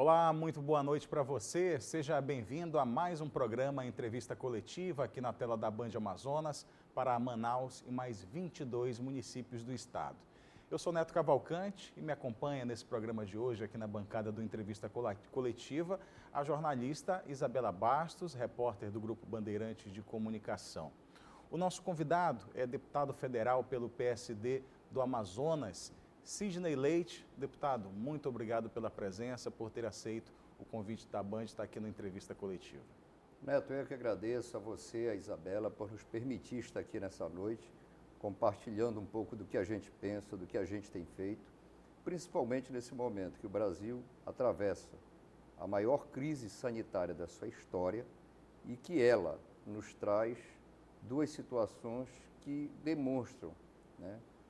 Olá, muito boa noite para você. Seja bem-vindo a mais um programa Entrevista Coletiva aqui na tela da Band Amazonas para Manaus e mais 22 municípios do estado. Eu sou Neto Cavalcante e me acompanha nesse programa de hoje aqui na bancada do Entrevista Coletiva a jornalista Isabela Bastos, repórter do Grupo Bandeirantes de Comunicação. O nosso convidado é deputado federal pelo PSD do Amazonas, Sidney Leite. Deputado, muito obrigado pela presença, por ter aceito o convite da Band de estar aqui na Entrevista Coletiva. Neto, eu que agradeço a você, a Isabela, por nos permitir estar aqui nessa noite, compartilhando um pouco do que a gente pensa, do que a gente tem feito, principalmente nesse momento que o Brasil atravessa a maior crise sanitária da sua história e que ela nos traz duas situações que demonstram,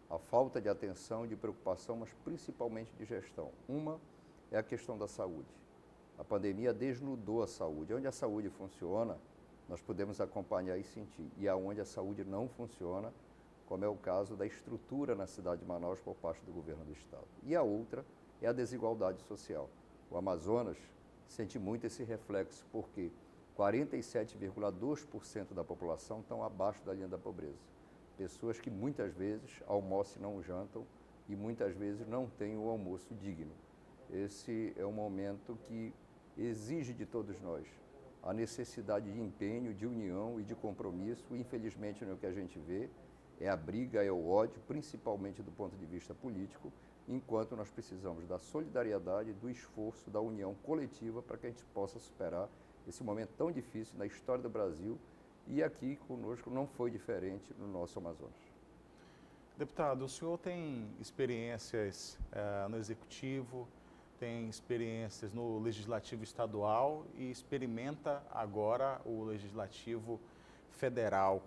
a falta de atenção, de preocupação, mas principalmente de gestão. Uma é a questão da saúde. A pandemia desnudou a saúde. Onde a saúde funciona, nós podemos acompanhar e sentir. E aonde a saúde não funciona, como é o caso da estrutura na cidade de Manaus por parte do governo do estado. E a outra é a desigualdade social. O Amazonas sente muito esse reflexo, porque 47,2% da população estão abaixo da linha da pobreza. Pessoas que muitas vezes almoçam e não jantam e muitas vezes não têm o almoço digno. Esse é um momento que exige de todos nós a necessidade de empenho, de união e de compromisso. Infelizmente, no que a gente vê é a briga, é o ódio, principalmente do ponto de vista político, enquanto nós precisamos da solidariedade, do esforço, da união coletiva para que a gente possa superar esse momento tão difícil na história do Brasil. E aqui conosco não foi diferente no nosso Amazonas. Deputado, o senhor tem experiências no Executivo, tem experiências no Legislativo Estadual e experimenta agora o Legislativo Federal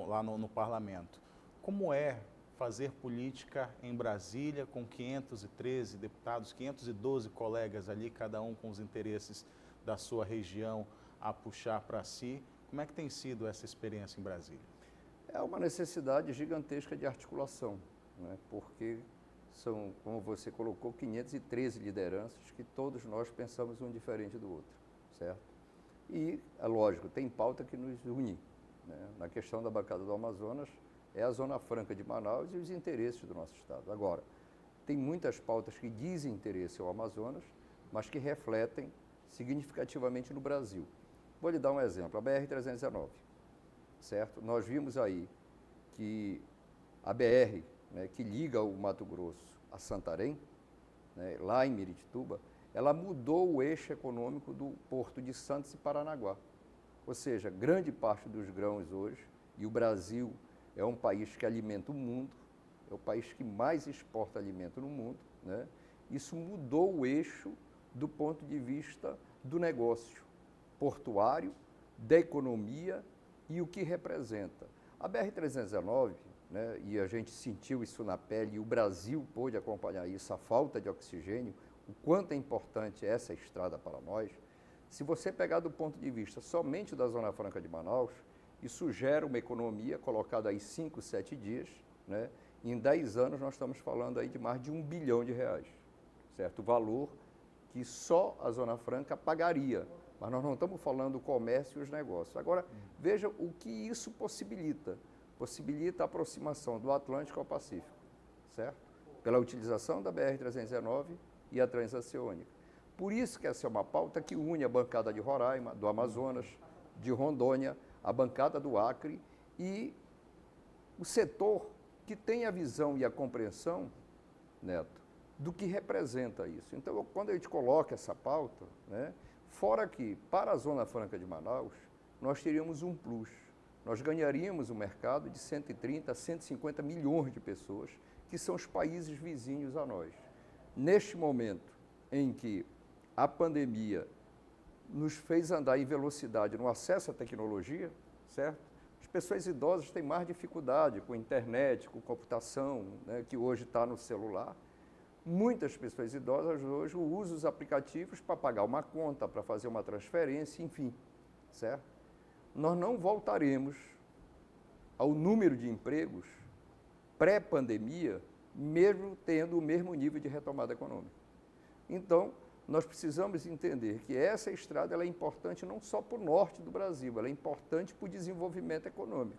lá no Parlamento. Como é fazer política em Brasília com 513 deputados, 512 colegas ali, cada um com os interesses da sua região a puxar para si? Como é que tem sido essa experiência em Brasília? É uma necessidade gigantesca de articulação, porque são, como você colocou, 513 lideranças que todos nós pensamos um diferente do outro, certo? E, é lógico, tem pauta que nos une. Na questão da bancada do Amazonas, é a Zona Franca de Manaus e os interesses do nosso estado. Agora, tem muitas pautas que dizem interesse ao Amazonas, mas que refletem significativamente no Brasil. Vou lhe dar um exemplo, a BR-319, certo? Nós vimos aí que a BR, que liga o Mato Grosso a Santarém, lá em Miritituba, ela mudou o eixo econômico do Porto de Santos e Paranaguá. Ou seja, grande parte dos grãos hoje, e o Brasil é um país que alimenta o mundo, é o país que mais exporta alimento no mundo, Isso mudou o eixo do ponto de vista do negócio portuário, da economia e o que representa. A BR-319, e a gente sentiu isso na pele, e o Brasil pôde acompanhar isso, a falta de oxigênio, o quanto é importante essa estrada para nós. Se você pegar do ponto de vista somente da Zona Franca de Manaus, isso gera uma economia colocada aí 5, 7 dias, em 10 anos nós estamos falando aí de mais de R$1 bilhão, certo? O valor que só a Zona Franca pagaria. Mas nós não estamos falando do comércio e os negócios. Agora, veja o que isso possibilita. Possibilita a aproximação do Atlântico ao Pacífico, certo? Pela utilização da BR-319 e a Transoceânica. Por isso que essa é uma pauta que une a bancada de Roraima, do Amazonas, de Rondônia, a bancada do Acre e o setor que tem a visão e a compreensão, Neto, do que representa isso. Então, quando a gente coloca essa pauta, fora que, para a Zona Franca de Manaus, nós teríamos um plus. Nós ganharíamos um mercado de 130 a 150 milhões de pessoas, que são os países vizinhos a nós. Neste momento em que a pandemia nos fez andar em velocidade no acesso à tecnologia, certo? As pessoas idosas têm mais dificuldade com internet, com computação, que hoje está no celular. Muitas pessoas idosas hoje usam os aplicativos para pagar uma conta, para fazer uma transferência, enfim, certo? Nós não voltaremos ao número de empregos pré-pandemia, mesmo tendo o mesmo nível de retomada econômica. Então, nós precisamos entender que essa estrada ela é importante não só para o norte do Brasil, ela é importante para o desenvolvimento econômico.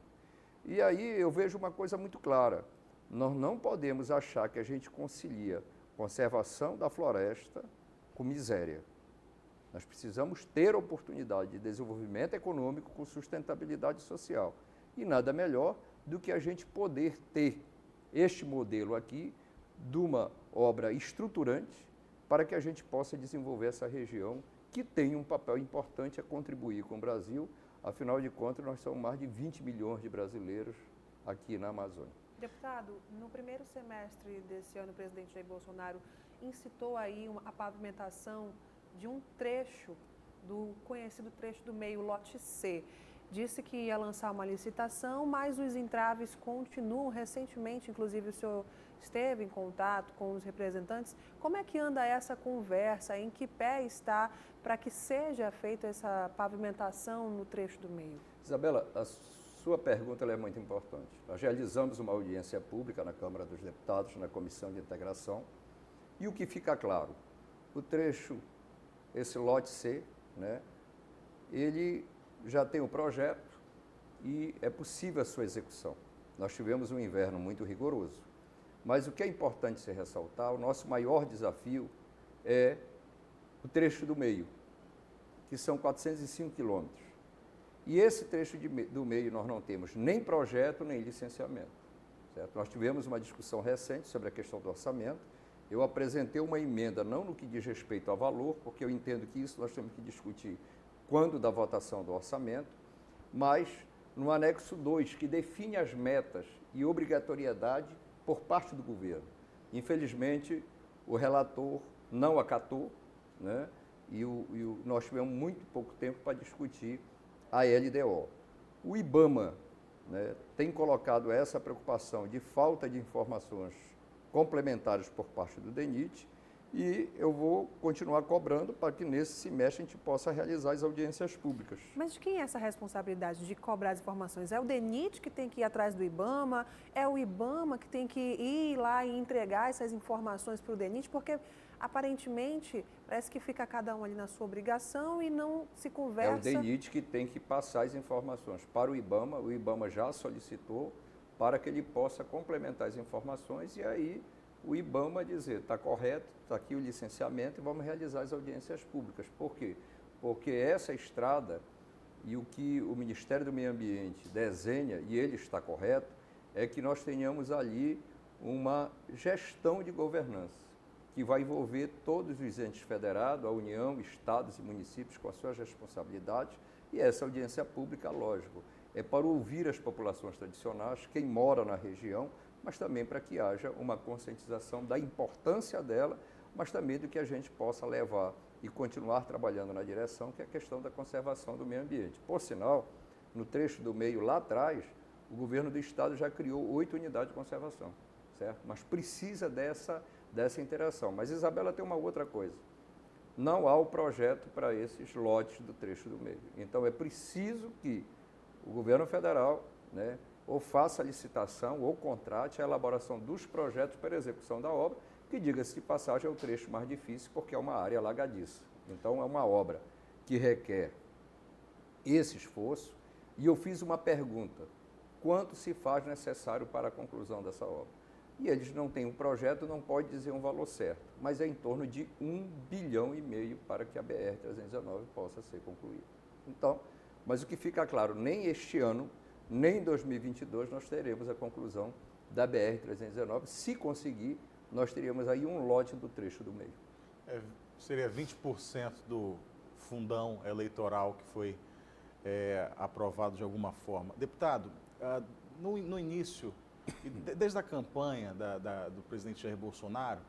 E aí eu vejo uma coisa muito clara, nós não podemos achar que a gente concilia conservação da floresta com miséria. Nós precisamos ter oportunidade de desenvolvimento econômico com sustentabilidade social. E nada melhor do que a gente poder ter este modelo aqui de uma obra estruturante para que a gente possa desenvolver essa região que tem um papel importante a contribuir com o Brasil. Afinal de contas, nós somos mais de 20 milhões de brasileiros aqui na Amazônia. Deputado, no primeiro semestre desse ano, o presidente Jair Bolsonaro incitou aí a pavimentação de um trecho, do conhecido trecho do meio lote C. Disse que ia lançar uma licitação, mas os entraves continuam. Recentemente, inclusive, o senhor esteve em contato com os representantes. Como é que anda essa conversa? Em que pé está para que seja feita essa pavimentação no trecho do meio? Isabela, a sua pergunta ela é muito importante. Nós realizamos uma audiência pública na Câmara dos Deputados, na Comissão de Integração, e o que fica claro, o trecho, esse lote C, né, ele já tem o projeto e é possível a sua execução. Nós tivemos um inverno muito rigoroso, mas o que é importante se ressaltar, o nosso maior desafio é o trecho do meio, que são 405 quilômetros. E esse trecho do meio nós não temos nem projeto, nem licenciamento. Certo? Nós tivemos uma discussão recente sobre a questão do orçamento. Eu apresentei uma emenda, não no que diz respeito ao valor, porque eu entendo que isso nós temos que discutir quando da votação do orçamento, mas no anexo 2, que define as metas e obrigatoriedade por parte do governo. Infelizmente, o relator não acatou, né? E nós tivemos muito pouco tempo para discutir a LDO. O IBAMA, né, tem colocado essa preocupação de falta de informações complementares por parte do DENIT, e eu vou continuar cobrando para que nesse semestre a gente possa realizar as audiências públicas. Mas de quem é essa responsabilidade de cobrar as informações? É o DENIT que tem que ir atrás do IBAMA? É o IBAMA que tem que ir lá e entregar essas informações para o DENIT? Porque, aparentemente, parece que fica cada um ali na sua obrigação e não se conversa. É o DENIT que tem que passar as informações para o IBAMA já solicitou para que ele possa complementar as informações e aí o IBAMA dizer, está correto, está aqui o licenciamento e vamos realizar as audiências públicas. Por quê? Porque essa estrada e o que o Ministério do Meio Ambiente desenha, e ele está correto, é que nós tenhamos ali uma gestão de governança, que vai envolver todos os entes federados, a União, estados e municípios com as suas responsabilidades, e essa audiência pública, lógico, é para ouvir as populações tradicionais, quem mora na região, mas também para que haja uma conscientização da importância dela, mas também do que a gente possa levar e continuar trabalhando na direção, que é a questão da conservação do meio ambiente. Por sinal, no trecho do meio lá atrás, o governo do estado já criou 8 unidades de conservação, certo? Mas precisa dessa interação. Mas Isabela tem uma outra coisa, não há o projeto para esses lotes do trecho do meio. Então é preciso que o governo federal, né, ou faça a licitação ou contrate a elaboração dos projetos para execução da obra, que, diga-se de passagem, é o trecho mais difícil porque é uma área alagadiça. Então, é uma obra que requer esse esforço. E eu fiz uma pergunta, quanto se faz necessário para a conclusão dessa obra? E eles não têm um projeto, não pode dizer um valor certo, mas é em torno de 1,5 bilhão para que a BR-319 possa ser concluída. Então, mas o que fica claro, nem este ano, nem em 2022 nós teremos a conclusão da BR-319. Se conseguir, nós teríamos aí um lote do trecho do meio. Seria 20% do fundão eleitoral que foi aprovado de alguma forma. Deputado, no início, desde a campanha do presidente Jair Bolsonaro,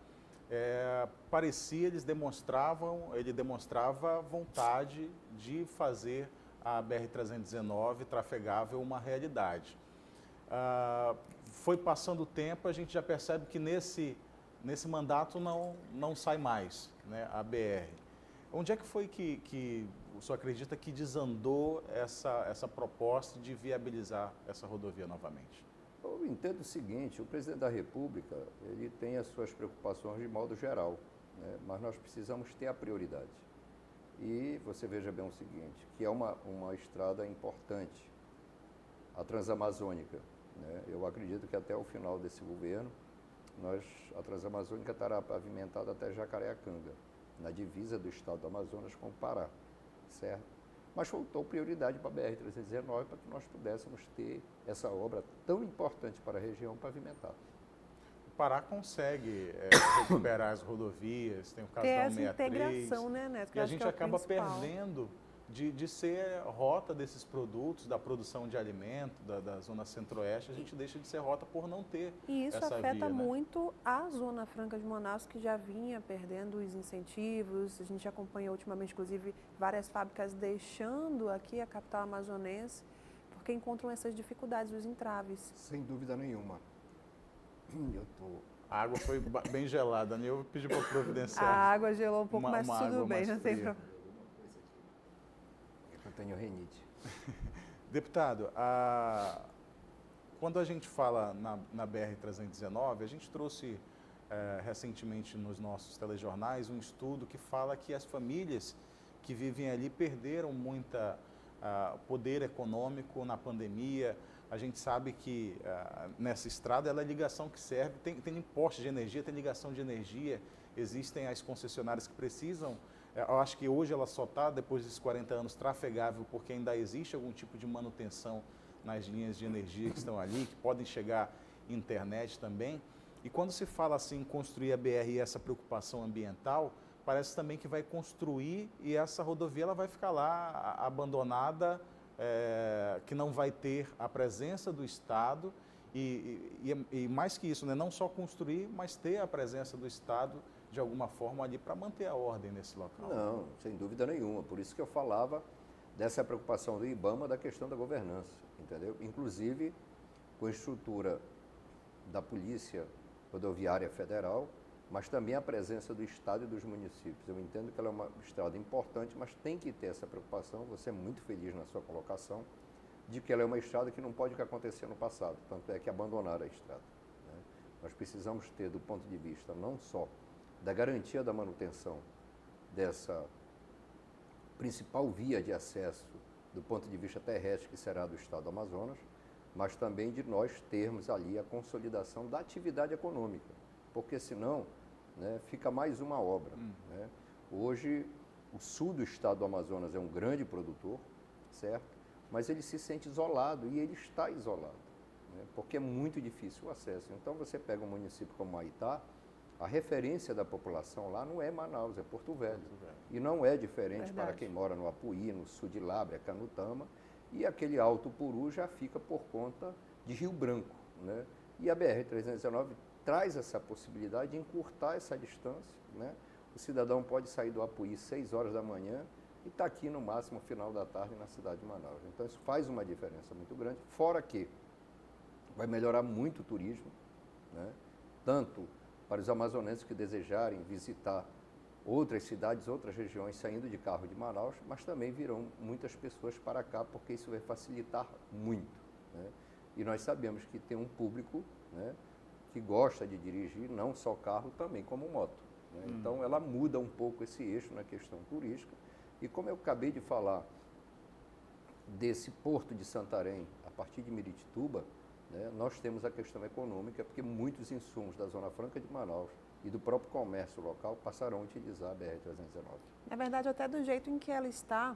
parecia ele demonstrava vontade de fazer a BR-319 trafegável uma realidade. Foi passando o tempo, a gente já percebe que nesse mandato não sai mais, né, a BR. Onde é que foi que o senhor acredita que desandou essa proposta de viabilizar essa rodovia novamente? Eu entendo o seguinte, o presidente da República, ele tem as suas preocupações de modo geral, né? Mas nós precisamos ter a prioridade. E você veja bem o seguinte, que é uma estrada importante, a Transamazônica, né? Eu acredito que até o final desse governo, a Transamazônica estará pavimentada até Jacareacanga, na divisa do estado do Amazonas com o Pará, certo? Mas faltou prioridade para a BR-319 para que nós pudéssemos ter essa obra tão importante para a região pavimentada. O Pará consegue recuperar as rodovias, tem o caso Ter da essa 163, integração, né, Neto? Que e eu a acho gente que é o acaba principal. perdendo de ser rota desses produtos, da produção de alimento, da zona centro-oeste, a gente deixa de ser rota por não ter E isso essa afeta via, né? muito a Zona Franca de Manaus, que já vinha perdendo os incentivos. A gente acompanhou ultimamente, inclusive, várias fábricas deixando aqui a capital amazonense, porque encontram essas dificuldades, os entraves. Sem dúvida nenhuma. A água foi bem gelada, né? Eu pedi para A providenciar água gelou um pouco, mas uma tudo água bem, mais não tem fria. problema. Eu tenho renite. Deputado, quando a gente fala na BR-319, a gente trouxe recentemente nos nossos telejornais um estudo que fala que as famílias que vivem ali perderam muita poder econômico na pandemia. A gente sabe que nessa estrada ela é ligação que serve, tem imposto de energia, tem ligação de energia, existem as concessionárias que precisam. Eu acho que hoje ela só está, depois desses 40 anos, trafegável, porque ainda existe algum tipo de manutenção nas linhas de energia que estão ali, que podem chegar internet também. E quando se fala assim em construir a BR e essa preocupação ambiental, parece também que vai construir e essa rodovia ela vai ficar lá abandonada, que não vai ter a presença do Estado e mais que isso, né? Não só construir, mas ter a presença do Estado de alguma forma ali para manter a ordem nesse local. Não, sem dúvida nenhuma. Por isso que eu falava dessa preocupação do IBAMA da questão da governança, entendeu? Inclusive com a estrutura da Polícia Rodoviária Federal, mas também a presença do Estado e dos municípios. Eu entendo que ela é uma estrada importante, mas tem que ter essa preocupação. Você é muito feliz na sua colocação de que ela é uma estrada que não pode acontecer no passado, tanto é que abandonaram a estrada, né? Nós precisamos ter, do ponto de vista não só da garantia da manutenção dessa principal via de acesso do ponto de vista terrestre, que será do estado do Amazonas, mas também de nós termos ali a consolidação da atividade econômica, porque senão, né, fica mais uma obra, né? Hoje, o sul do estado do Amazonas é um grande produtor, certo? Mas ele se sente isolado e ele está isolado, né? Porque é muito difícil o acesso. Então, você pega um município como Maitá, a referência da população lá não é Manaus, é Porto Velho. E não é diferente para quem mora no Apuí, no sul de Lábrea, Canutama, e aquele Alto Puru já fica por conta de Rio Branco, né? E a BR-319 traz essa possibilidade de encurtar essa distância, né? O cidadão pode sair do Apuí 6 horas da manhã e está aqui no máximo final da tarde na cidade de Manaus. Então isso faz uma diferença muito grande, fora que vai melhorar muito o turismo, né? Tanto para os amazonenses que desejarem visitar outras cidades, outras regiões saindo de carro de Manaus, mas também virão muitas pessoas para cá, porque isso vai facilitar muito, né? E nós sabemos que tem um público, né, que gosta de dirigir não só carro, também como moto, né? Então ela muda um pouco esse eixo na questão turística. E como eu acabei de falar desse porto de Santarém, a partir de Miritituba, né, nós temos a questão econômica, porque muitos insumos da Zona Franca de Manaus e do próprio comércio local passarão a utilizar a BR-319. Na verdade, até do jeito em que ela está,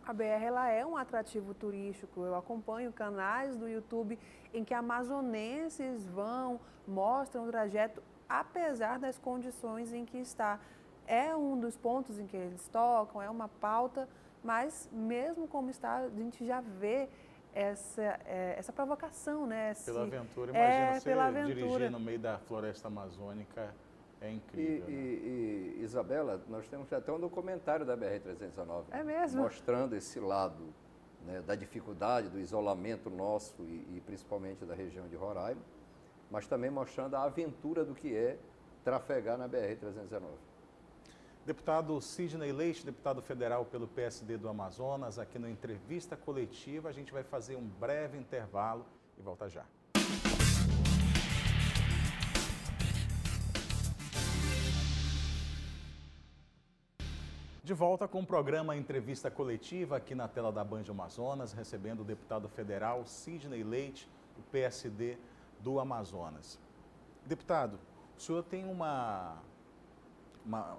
a BR ela é um atrativo turístico. Eu acompanho canais do YouTube em que amazonenses vão, mostram o trajeto, apesar das condições em que está. É um dos pontos em que eles tocam, é uma pauta, mas mesmo como está, a gente já vê essa provocação, né? Pela aventura, imagina você dirigir no meio da floresta amazônica, é incrível. E Isabela, nós temos até um documentário da BR-319. É mesmo? Mostrando esse lado, né, da dificuldade, do isolamento nosso e principalmente da região de Roraima, mas também mostrando a aventura do que é trafegar na BR-319. Deputado Sidney Leite, deputado federal pelo PSD do Amazonas, aqui no Entrevista Coletiva. A gente vai fazer um breve intervalo e volta já. De volta com o programa Entrevista Coletiva aqui na tela da Band Amazonas, recebendo o deputado federal Sidney Leite, do PSD do Amazonas. Deputado, o senhor tem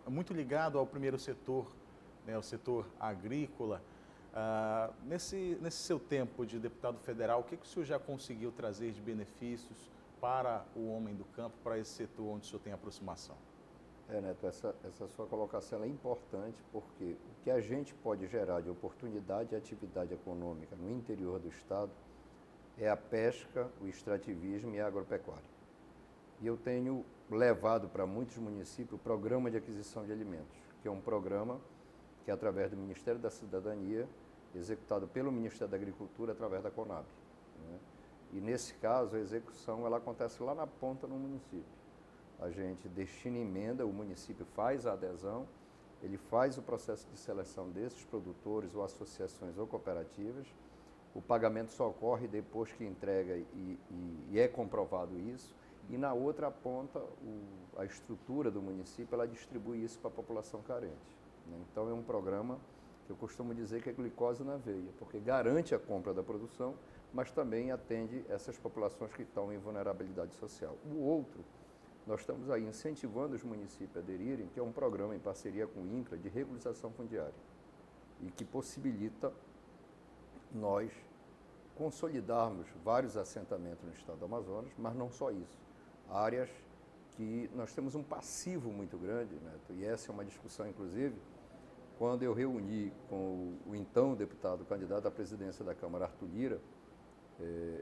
muito ligado ao primeiro setor, né, o setor agrícola. Nesse seu tempo de deputado federal, o que o senhor já conseguiu trazer de benefícios para o homem do campo, para esse setor onde o senhor tem aproximação? Neto, essa sua colocação é importante porque o que a gente pode gerar de oportunidade e atividade econômica no interior do estado é a pesca, o extrativismo e a agropecuária. E eu tenho levado para muitos municípios o Programa de Aquisição de Alimentos, que é um programa que é através do Ministério da Cidadania, executado pelo Ministério da Agricultura através da Conab, né? E nesse caso a execução ela acontece lá na ponta no município. A gente destina emenda, o município faz a adesão, ele faz o processo de seleção desses produtores ou associações ou cooperativas. O pagamento só ocorre depois que entrega e é comprovado isso. E na outra ponta, a estrutura do município, ela distribui isso para a população carente, né? Então é um programa que eu costumo dizer que é glicose na veia, porque garante a compra da produção, mas também atende essas populações que estão em vulnerabilidade social. O outro, nós estamos aí incentivando os municípios a aderirem, que é um programa em parceria com o INCRA de regularização fundiária e que possibilita nós consolidarmos vários assentamentos no estado do Amazonas, mas não só isso. Áreas que nós temos um passivo muito grande, Neto, e essa é uma discussão, inclusive, quando eu reuni com o então deputado candidato à presidência da Câmara, Arthur Lira,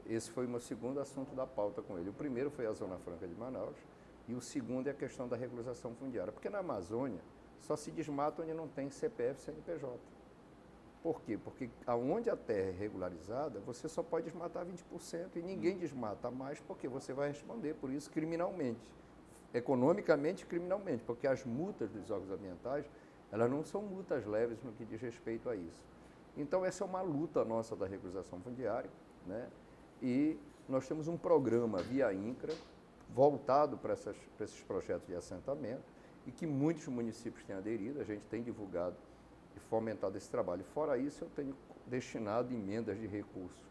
esse foi o meu segundo assunto da pauta com ele. O primeiro foi a Zona Franca de Manaus, e o segundo é a questão da regularização fundiária, porque na Amazônia só se desmata onde não tem CPF e CNPJ. Por quê? Porque aonde a terra é regularizada, você só pode desmatar 20% e ninguém desmata mais porque você vai responder por isso criminalmente, economicamente e criminalmente, porque as multas dos órgãos ambientais, elas não são multas leves no que diz respeito a isso. Então essa é uma luta nossa da regularização fundiária, né? E nós temos um programa via INCRA, voltado para esses projetos de assentamento e que muitos municípios têm aderido, a gente tem divulgado e fomentado esse trabalho. Fora isso, eu tenho destinado emendas de recursos,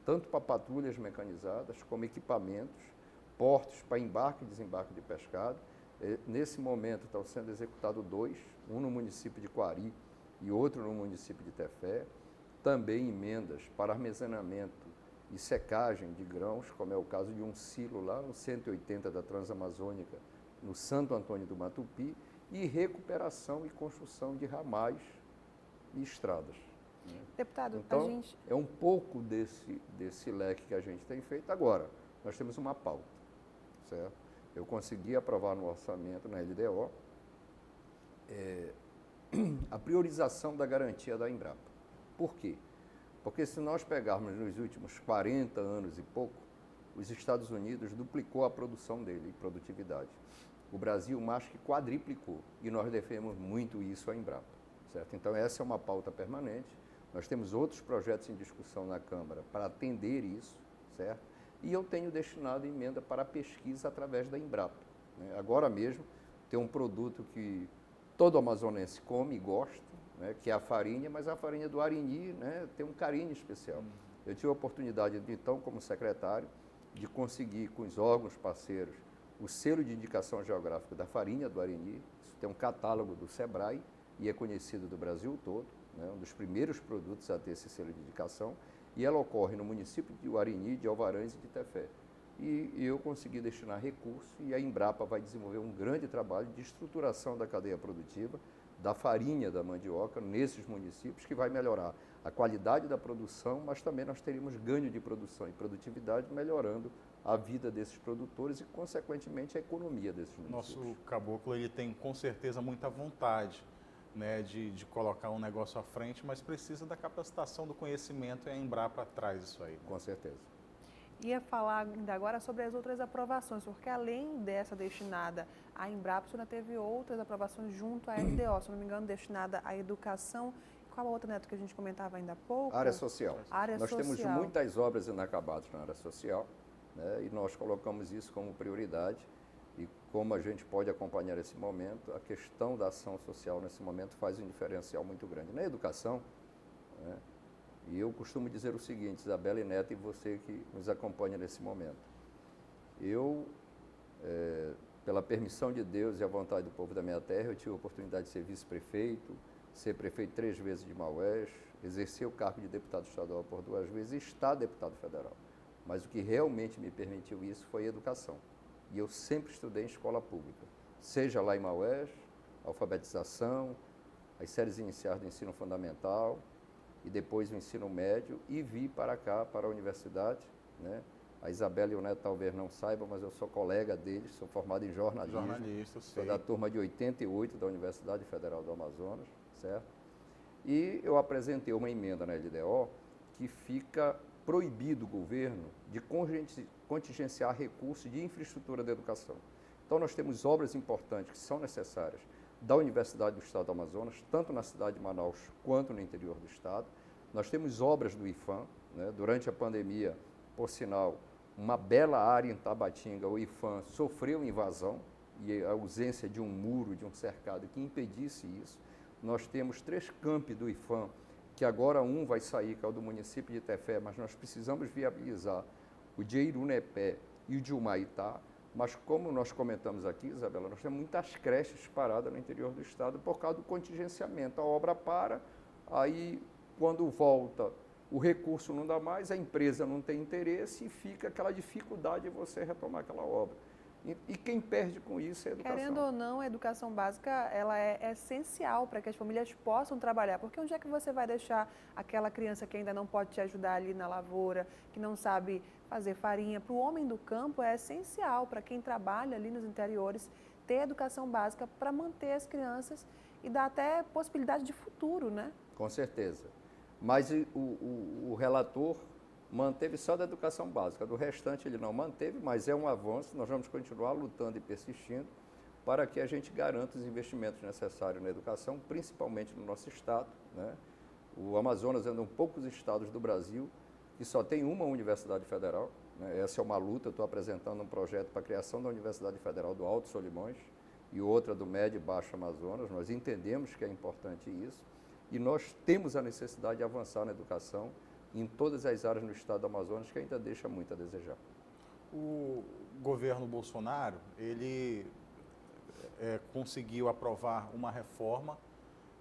tanto para patrulhas mecanizadas, como equipamentos, portos para embarque e desembarque de pescado. Nesse momento estão sendo executados 2, um no município de Quari e outro no município de Tefé. Também emendas para armazenamento e secagem de grãos, como é o caso de um silo lá no 180 da Transamazônica, no Santo Antônio do Matupi, e recuperação e construção de ramais e estradas, né? Deputado, então, é um pouco desse leque que a gente tem feito. Agora, nós temos uma pauta, certo? Eu consegui aprovar no orçamento, na LDO, a priorização da garantia da Embrapa. Por quê? Porque se nós pegarmos nos últimos 40 anos e pouco, os Estados Unidos duplicou a produção dele, e produtividade. O Brasil mais que quadriplicou, e nós devemos muito isso à Embrapa, certo? Então essa é uma pauta permanente. Nós temos outros projetos em discussão na Câmara para atender isso, certo? E eu tenho destinado emenda para a pesquisa através da Embrapa, né? Agora mesmo tem um produto que todo amazonense come e gosta, né, que é a farinha, mas a farinha do Arini, né, tem um carinho especial. Eu tive a oportunidade, então, como secretário, de conseguir com os órgãos parceiros o selo de indicação geográfica da farinha do Arini. Isso tem um catálogo do SEBRAE e é conhecido do Brasil todo, né, um dos primeiros produtos a ter esse selo de indicação, e ela ocorre no município de Arini, de Alvarães e de Tefé. E eu consegui destinar recursos e a Embrapa vai desenvolver um grande trabalho de estruturação da cadeia produtiva, da farinha da mandioca nesses municípios, que vai melhorar a qualidade da produção, mas também nós teríamos ganho de produção e produtividade, melhorando a vida desses produtores e, consequentemente, a economia desses municípios. Nosso caboclo, ele tem com certeza muita vontade, né, de colocar um negócio à frente, mas precisa da capacitação, do conhecimento, e a Embrapa traz isso aí, né? Com certeza. Ia falar ainda agora sobre as outras aprovações, porque além dessa destinada à Embrapa, o senhor teve outras aprovações junto à LDO, se não me engano, destinada à educação. Qual a outra, Neto, que a gente comentava ainda há pouco? Área social. Área nós social. Temos muitas obras inacabadas na área social, né, e nós colocamos isso como prioridade. E como a gente pode acompanhar esse momento, a questão da ação social nesse momento faz um diferencial muito grande. Na educação, né, e eu costumo dizer o seguinte, Isabela e Neto, e você que nos acompanha nesse momento. Eu, pela permissão de Deus e a vontade do povo da minha terra, eu tive a oportunidade de ser vice-prefeito, ser prefeito 3 vezes de Maués, exercer o cargo de deputado estadual por 2 vezes e estar deputado federal. Mas o que realmente me permitiu isso foi a educação. E eu sempre estudei em escola pública, seja lá em Maués, alfabetização, as séries iniciais do ensino fundamental e depois o ensino médio, e vi para cá, para a universidade, né? A Isabela e o Neto talvez não saibam, mas eu sou colega deles, sou formado em jornalismo. Jornalista, eu sei. Sou da turma de 88 da Universidade Federal do Amazonas, certo? E eu apresentei uma emenda na LDO que fica proibido o governo de contingenciar recursos de infraestrutura da educação. Então, nós temos obras importantes que são necessárias da Universidade do Estado do Amazonas, tanto na cidade de Manaus quanto no interior do estado. Nós temos obras do IFAM, né? Durante a pandemia, por sinal, uma bela área em Tabatinga, o IFAM sofreu invasão e a ausência de um muro, de um cercado que impedisse isso. Nós temos 3 campi do IFAM, que agora um vai sair, que é o do município de Tefé, mas nós precisamos viabilizar o de Irunepé e o de Humaitá. Mas como nós comentamos aqui, Isabela, nós temos muitas creches paradas no interior do estado por causa do contingenciamento. A obra para, aí quando volta o recurso não dá mais, a empresa não tem interesse e fica aquela dificuldade de você retomar aquela obra. E quem perde com isso é a educação. Querendo ou não, a educação básica ela é essencial para que as famílias possam trabalhar. Porque onde é que você vai deixar aquela criança que ainda não pode te ajudar ali na lavoura, que não sabe fazer farinha? Para o homem do campo é essencial, para quem trabalha ali nos interiores, ter educação básica para manter as crianças e dar até possibilidade de futuro, né? Com certeza. Mas o relator manteve só da educação básica, do restante ele não manteve, mas é um avanço, nós vamos continuar lutando e persistindo para que a gente garanta os investimentos necessários na educação, principalmente no nosso estado, né? O Amazonas é um dos poucos estados do Brasil que só tem uma universidade federal, né? Essa é uma luta, eu estou apresentando um projeto para a criação da Universidade Federal do Alto Solimões e outra do Médio e Baixo Amazonas, nós entendemos que é importante isso e nós temos a necessidade de avançar na educação em todas as áreas no estado do Amazonas, que ainda deixa muito a desejar. O governo Bolsonaro, ele conseguiu aprovar uma reforma,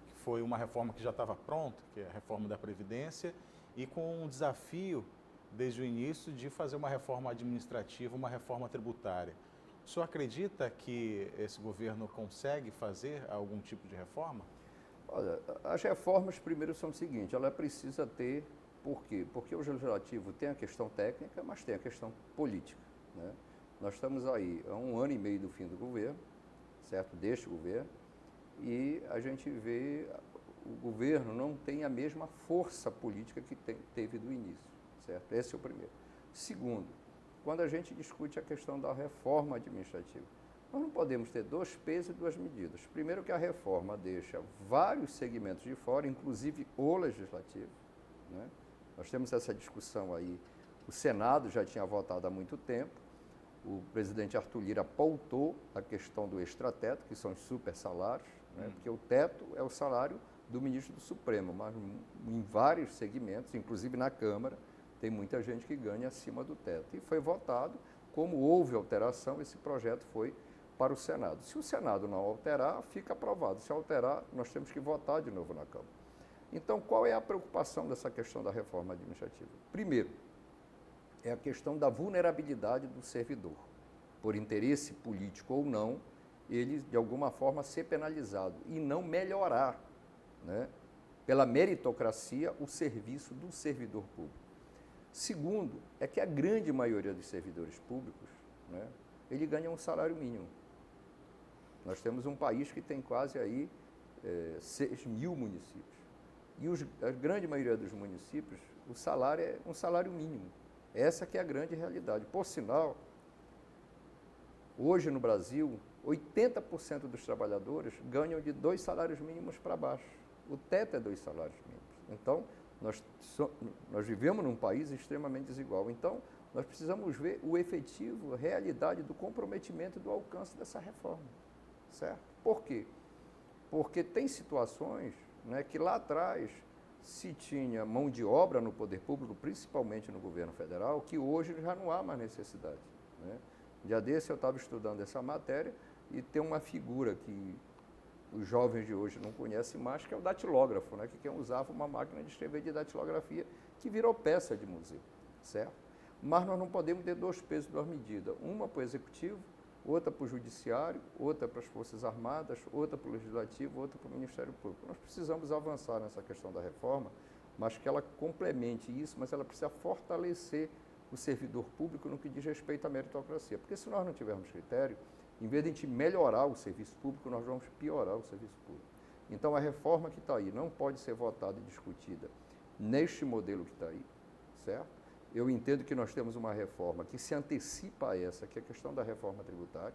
que foi uma reforma que já estava pronta, que é a reforma da Previdência, e com um desafio, desde o início, de fazer uma reforma administrativa, uma reforma tributária. O senhor acredita que esse governo consegue fazer algum tipo de reforma? Olha, as reformas, primeiro, são o seguinte, ela precisa ter. Por quê? Porque o legislativo tem a questão técnica, mas tem a questão política, né? Nós estamos aí há 1 ano e meio do fim do governo, certo? Deste governo, e a gente vê o governo não tem a mesma força política que teve do início, certo? Esse é o primeiro. Segundo, quando a gente discute a questão da reforma administrativa, nós não podemos ter 2 pesos e 2 medidas. Primeiro que a reforma deixa vários segmentos de fora, inclusive o legislativo, né? Nós temos essa discussão aí, o Senado já tinha votado há muito tempo, o presidente Arthur Lira pautou a questão do extrateto, que são os super salários, né? Porque o teto é o salário do ministro do Supremo, mas em vários segmentos, inclusive na Câmara, tem muita gente que ganha acima do teto. E foi votado, como houve alteração, esse projeto foi para o Senado. Se o Senado não alterar, fica aprovado. Se alterar, nós temos que votar de novo na Câmara. Então, qual é a preocupação dessa questão da reforma administrativa? Primeiro, é a questão da vulnerabilidade do servidor. Por interesse político ou não, ele, de alguma forma, ser penalizado e não melhorar, né, pela meritocracia, o serviço do servidor público. Segundo, é que a grande maioria dos servidores públicos, né, ele ganha um salário mínimo. Nós temos um país que tem quase aí 6 mil municípios. E a grande maioria dos municípios, o salário é um salário mínimo. Essa que é a grande realidade. Por sinal, hoje no Brasil, 80% dos trabalhadores ganham de 2 salários mínimos para baixo. O teto é 2 salários mínimos. Então, Nós vivemos num país extremamente desigual. Então, nós precisamos ver o efetivo, a realidade do comprometimento e do alcance dessa reforma, certo? Por quê? Porque tem situações, né, que lá atrás se tinha mão de obra no poder público, principalmente no governo federal, que hoje já não há mais necessidade, né? Dia desse eu estava estudando essa matéria e tem uma figura que os jovens de hoje não conhecem mais, que é o datilógrafo, né? Que quem usava uma máquina de escrever de datilografia que virou peça de museu, certo? Mas nós não podemos ter dois pesos e duas medidas, uma para o executivo, outra para o judiciário, outra para as Forças Armadas, outra para o Legislativo, outra para o Ministério Público. Nós precisamos avançar nessa questão da reforma, mas que ela complemente isso, mas ela precisa fortalecer o servidor público no que diz respeito à meritocracia. Porque se nós não tivermos critério, em vez de a gente melhorar o serviço público, nós vamos piorar o serviço público. Então, a reforma que está aí não pode ser votada e discutida neste modelo que está aí, certo? Eu entendo que nós temos uma reforma que se antecipa a essa, que é a questão da reforma tributária.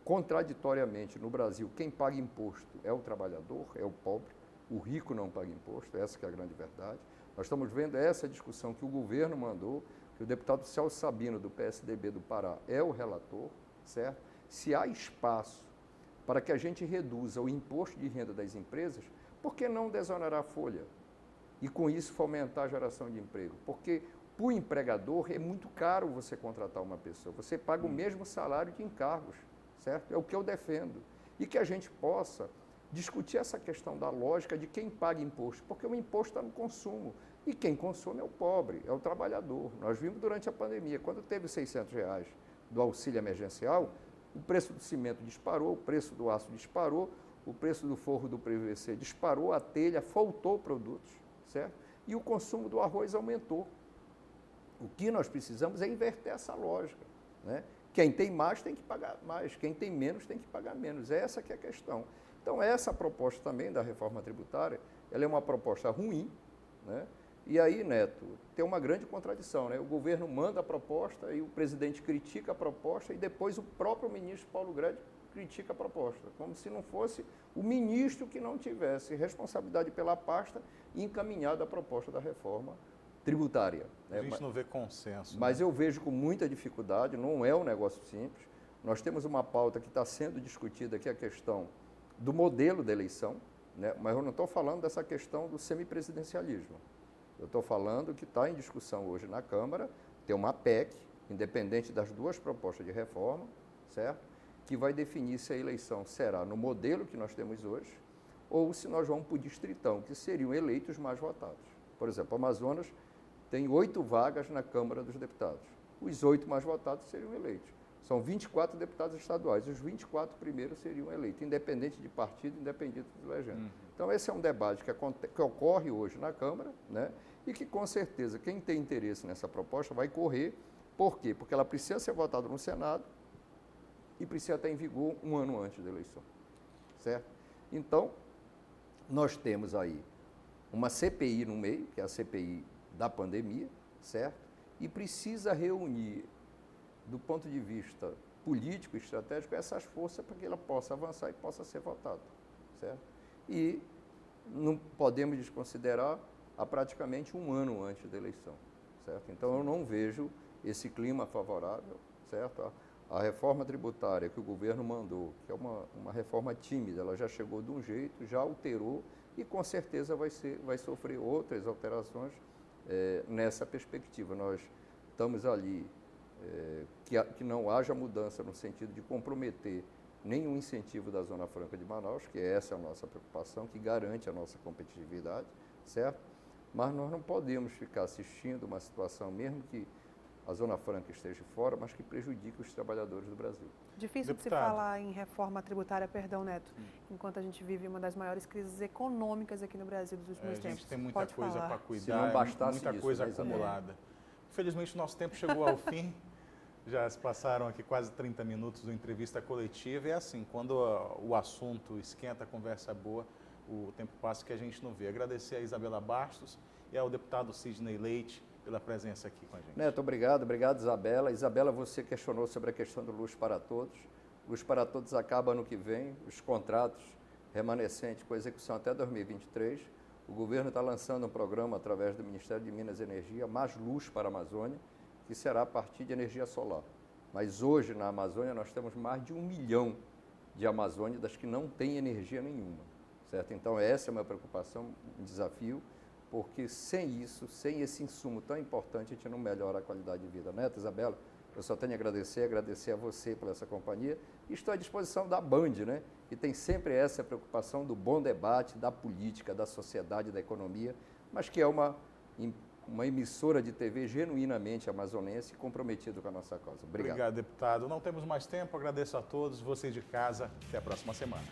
Contraditoriamente, no Brasil, quem paga imposto é o trabalhador, é o pobre, o rico não paga imposto, essa que é a grande verdade. Nós estamos vendo essa discussão que o governo mandou, que o deputado Celso Sabino, do PSDB do Pará, é o relator, certo? Se há espaço para que a gente reduza o imposto de renda das empresas, por que não desonerar a folha? E com isso fomentar a geração de emprego? Porque para o empregador é muito caro você contratar uma pessoa. Você paga o mesmo salário de encargos, certo? É o que eu defendo. E que a gente possa discutir essa questão da lógica de quem paga imposto, porque o imposto está no consumo. E quem consome é o pobre, é o trabalhador. Nós vimos durante a pandemia, quando teve R$600 do auxílio emergencial, o preço do cimento disparou, o preço do aço disparou, o preço do forro do PVC disparou, a telha, faltou produtos, certo? E o consumo do arroz aumentou. O que nós precisamos é inverter essa lógica, né? Quem tem mais tem que pagar mais, quem tem menos tem que pagar menos. Essa que é a questão. Então, essa proposta também da reforma tributária, ela é uma proposta ruim, né? E aí, Neto, tem uma grande contradição, né? O governo manda a proposta e o presidente critica a proposta e depois o próprio ministro Paulo Guedes critica a proposta, como se não fosse o ministro que não tivesse responsabilidade pela pasta e encaminhado a proposta da reforma tributária. A gente não vê consenso. Mas eu vejo com muita dificuldade, não é um negócio simples. Nós temos uma pauta que está sendo discutida, que é a questão do modelo de eleição, né? Mas eu não estou falando dessa questão do semipresidencialismo. Eu estou falando que está em discussão hoje na Câmara, tem uma PEC, independente das duas propostas de reforma, certo? Que vai definir se a eleição será no modelo que nós temos hoje, ou se nós vamos para o distritão, que seriam eleitos mais votados. Por exemplo, Amazonas tem 8 vagas na Câmara dos Deputados. Os 8 mais votados seriam eleitos. São 24 deputados estaduais. Os 24 primeiros seriam eleitos, independente de partido, independente de legenda. Então, esse é um debate que ocorre hoje na Câmara, né? E que, com certeza, quem tem interesse nessa proposta vai correr. Por quê? Porque ela precisa ser votada no Senado e precisa estar em vigor um ano antes da eleição, certo? Então, nós temos aí uma CPI no meio, que é a CPI da pandemia, certo? E precisa reunir, do ponto de vista político e estratégico, essas forças para que ela possa avançar e possa ser votada, certo? E não podemos desconsiderar a praticamente um ano antes da eleição, certo? Então, eu não vejo esse clima favorável, certo? A reforma tributária que o governo mandou, que é uma reforma tímida, ela já chegou de um jeito, já alterou e com certeza vai sofrer outras alterações nessa perspectiva. Nós estamos ali, que não haja mudança no sentido de comprometer nenhum incentivo da Zona Franca de Manaus, que essa é a nossa preocupação, que garante a nossa competitividade, certo? Mas nós não podemos ficar assistindo uma situação, mesmo que a Zona Franca esteja fora, mas que prejudique os trabalhadores do Brasil. Difícil de se falar em reforma tributária, perdão, Neto, enquanto a gente vive uma das maiores crises econômicas aqui no Brasil dos últimos tempos. A gente tem muita coisa para cuidar, se não bastasse muita coisa acumulada. Infelizmente, o nosso tempo chegou ao fim. Já se passaram aqui quase 30 minutos do entrevista coletiva. E é assim, quando o assunto esquenta, a conversa é boa, o tempo passa que a gente não vê. Agradecer a Isabela Bastos e ao deputado Sidney Leite pela presença aqui com a gente. Neto, obrigado Isabela. Isabela, você questionou sobre a questão do Luz para Todos. Luz para Todos acaba ano que vem, os contratos remanescentes com execução até 2023. O governo está lançando um programa através do Ministério de Minas e Energia, Mais Luz para a Amazônia, que será a partir de energia solar. Mas hoje na Amazônia nós temos mais de 1 milhão de amazônidas que não têm energia nenhuma, certo? Então essa é uma preocupação, um desafio, porque sem isso, sem esse insumo tão importante, a gente não melhora a qualidade de vida. Neto, Isabela, eu só tenho a agradecer a você por essa companhia e estou à disposição da Band, né? Que tem sempre essa preocupação do bom debate, da política, da sociedade, da economia, mas que é uma emissora de TV genuinamente amazonense e comprometida com a nossa causa. Obrigado. Obrigado, deputado. Não temos mais tempo, agradeço a todos, vocês de casa, até a próxima semana.